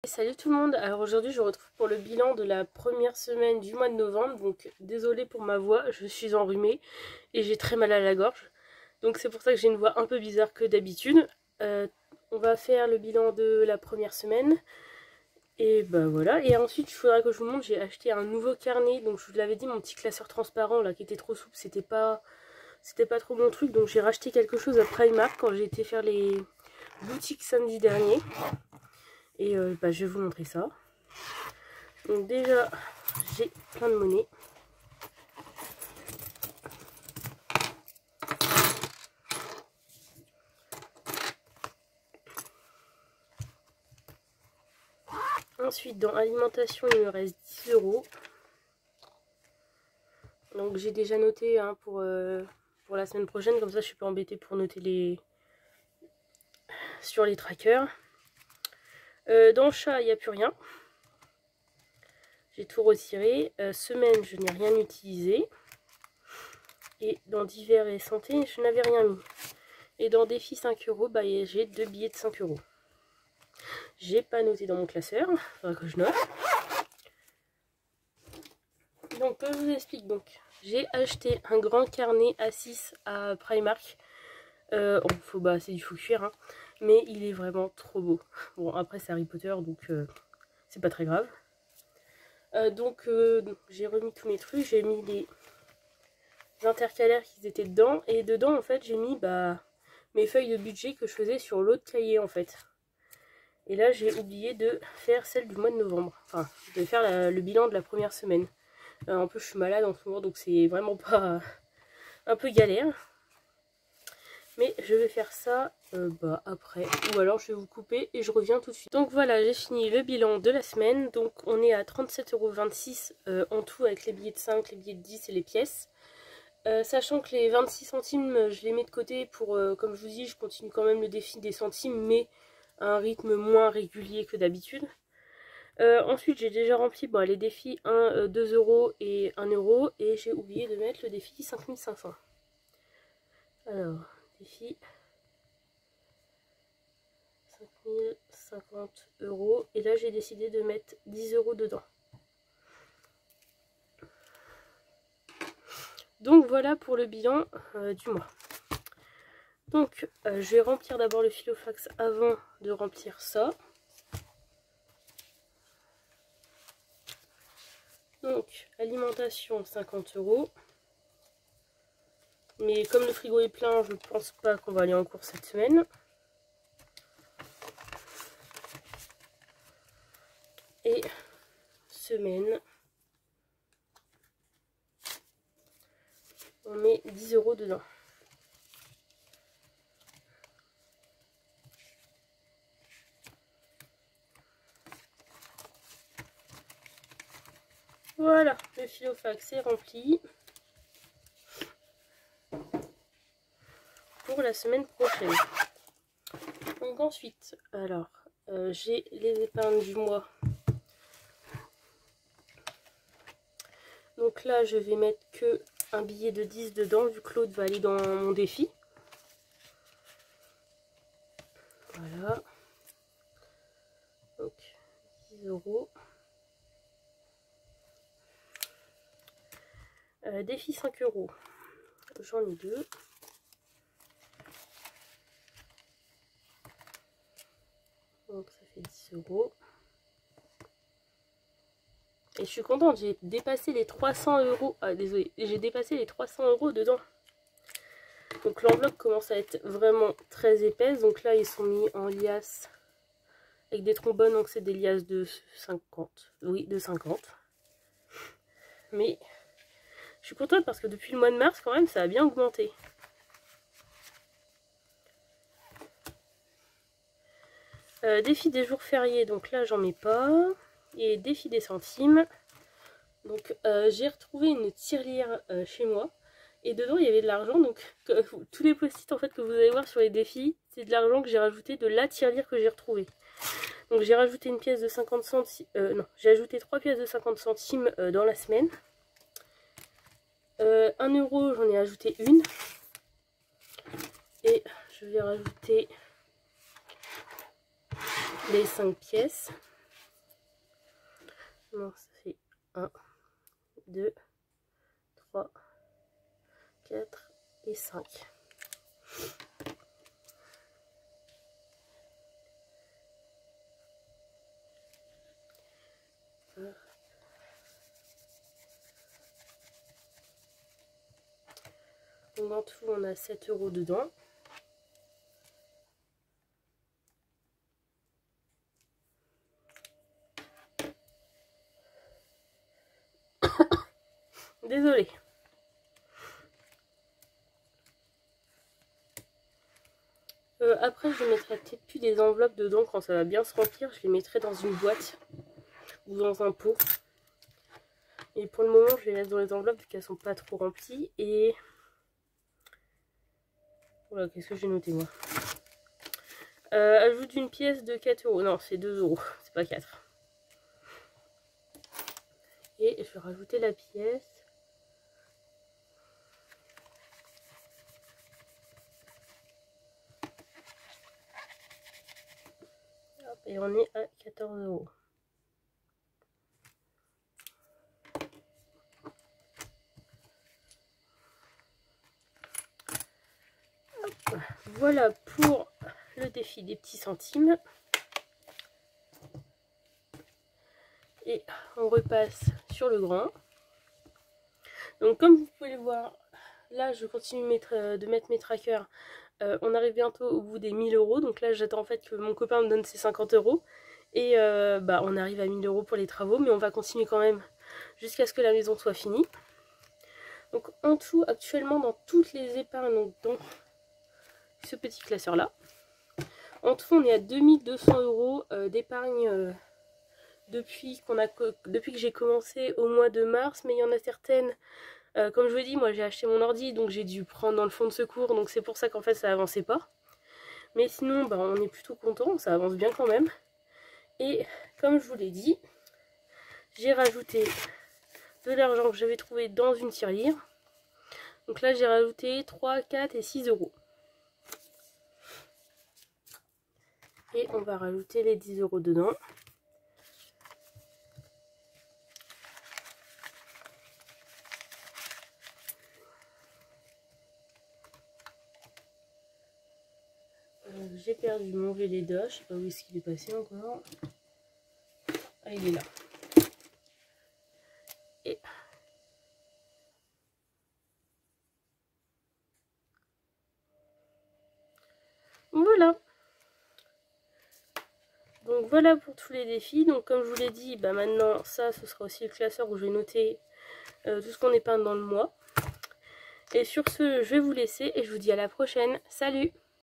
Salut tout le monde, alors aujourd'hui je vous retrouve pour le bilan de la première semaine du mois de novembre. Donc désolée pour ma voix, je suis enrhumée et j'ai très mal à la gorge. Donc c'est pour ça que j'ai une voix un peu bizarre que d'habitude. On va faire le bilan de la première semaine. Et bah voilà, et ensuite il faudra que je vous montre, j'ai acheté un nouveau carnet. Donc je vous l'avais dit, mon petit classeur transparent là qui était trop souple, c'était pas trop mon truc. Donc j'ai racheté quelque chose à Primark quand j'ai été faire les boutiques samedi dernier. Et bah, je vais vous montrer ça. Donc déjà, j'ai plein de monnaie. Ensuite, dans alimentation, il me reste 10 €. Donc j'ai déjà noté hein, pour la semaine prochaine. Comme ça, je suis pas embêtée pour noter sur les trackers. Dans le chat, il n'y a plus rien. J'ai tout retiré. Semaine, je n'ai rien utilisé. Et dans divers et santé, je n'avais rien mis. Et dans défi 5 €, bah, j'ai 2 billets de 5 €. J'ai pas noté dans mon classeur, il faudra que je note. Donc je vous explique, donc j'ai acheté un grand carnet A6 à Primark. C'est du faux cuir, hein, mais il est vraiment trop beau. Bon, après c'est Harry Potter, donc c'est pas très grave. J'ai remis tous mes trucs, j'ai mis les intercalaires qui étaient dedans, et dedans en fait j'ai mis mes feuilles de budget que je faisais sur l'autre cahier en fait. Et là j'ai oublié de faire celle du mois de novembre, enfin de faire le bilan de la première semaine. En plus je suis malade en ce moment, donc c'est vraiment pas un peu galère. Mais je vais faire ça après, ou alors je vais vous couper et je reviens tout de suite. Donc voilà, j'ai fini le bilan de la semaine. Donc on est à 37,26 € en tout avec les billets de 5, les billets de 10 et les pièces. Sachant que les 26 centimes, je les mets de côté pour, comme je vous dis, je continue quand même le défi des centimes, mais à un rythme moins régulier que d'habitude. Ensuite, j'ai déjà rempli les défis 1, 2 € et 1 €, et j'ai oublié de mettre le défi 5500. Alors, défi 5050 €, et là j'ai décidé de mettre 10 € dedans. Donc voilà pour le bilan du mois. Donc je vais remplir d'abord le Filofax avant de remplir ça. Donc alimentation 50 €. Mais comme le frigo est plein, je ne pense pas qu'on va aller en cours cette semaine. Et semaine, on met 10 € dedans. Voilà, le Filofax est rempli pour la semaine prochaine. Donc ensuite, alors, j'ai les épargnes du mois. Donc là, je vais mettre que un billet de 10 dedans, vu que l'autre va aller dans mon défi. Voilà. Donc, 10 €. Défi 5 €. J'en ai 2. Donc ça fait 10 €. Et je suis contente, j'ai dépassé les 300 €. Ah désolé, j'ai dépassé les 300 € dedans. Donc l'enveloppe commence à être vraiment très épaisse. Donc là ils sont mis en liasse avec des trombones, donc c'est des liasses de 50. Oui, de 50. Mais je suis contente parce que depuis le mois de mars quand même ça a bien augmenté. Défi des jours fériés, donc là j'en mets pas. Et défi des centimes. Donc j'ai retrouvé une tirelire chez moi. Et dedans il y avait de l'argent. Donc tous les post-it en fait que vous allez voir sur les défis, c'est de l'argent que j'ai rajouté de la tirelire que j'ai retrouvée. Donc j'ai rajouté une pièce de 50 centimes. Non, j'ai ajouté 3 pièces de 50 centimes dans la semaine. 1 €, j'en ai ajouté une. Et je vais rajouter les 5 pièces. Non, ça fait 1, 2, 3, 4 et 5. Donc en tout, on a 7 € dedans. Désolée. Après, je mettrai peut-être plus des enveloppes dedans quand ça va bien se remplir. Je les mettrai dans une boîte ou dans un pot. Et pour le moment, je les laisse dans les enveloppes vu qu'elles sont pas trop remplies. Et voilà, qu'est-ce que j'ai noté moi? Ajoute une pièce de 4 €. Non, c'est 2 €, c'est pas 4. Et je vais rajouter la pièce. Et on est à 14 €. Voilà pour le défi des petits centimes. Et on repasse sur le grand. Donc comme vous pouvez le voir, là je continue de mettre mes trackers. On arrive bientôt au bout des 1000 €. Donc là j'attends en fait que mon copain me donne ses 50 €. Et on arrive à 1000 € pour les travaux. Mais on va continuer quand même jusqu'à ce que la maison soit finie. Donc en tout, actuellement dans toutes les épargnes, donc dans ce petit classeur là, en tout on est à 2200 € d'épargne depuis que j'ai commencé au mois de mars. Mais il y en a certaines, comme je vous dis, moi j'ai acheté mon ordi, donc j'ai dû prendre dans le fonds de secours, donc c'est pour ça qu'en fait ça avançait pas. Mais sinon on est plutôt content, ça avance bien quand même. Et comme je vous l'ai dit, j'ai rajouté de l'argent que j'avais trouvé dans une tirelire. Donc là j'ai rajouté 3, 4 et 6 €. Et on va rajouter les 10 € dedans. J'ai perdu mon Velleda, je sais pas où est-ce qu'il est passé encore. Ah, il est là. Et voilà. Donc voilà pour tous les défis. Donc comme je vous l'ai dit, maintenant ça ce sera aussi le classeur où je vais noter tout ce qu'on épargne dans le mois. Et sur ce, je vais vous laisser et je vous dis à la prochaine. Salut!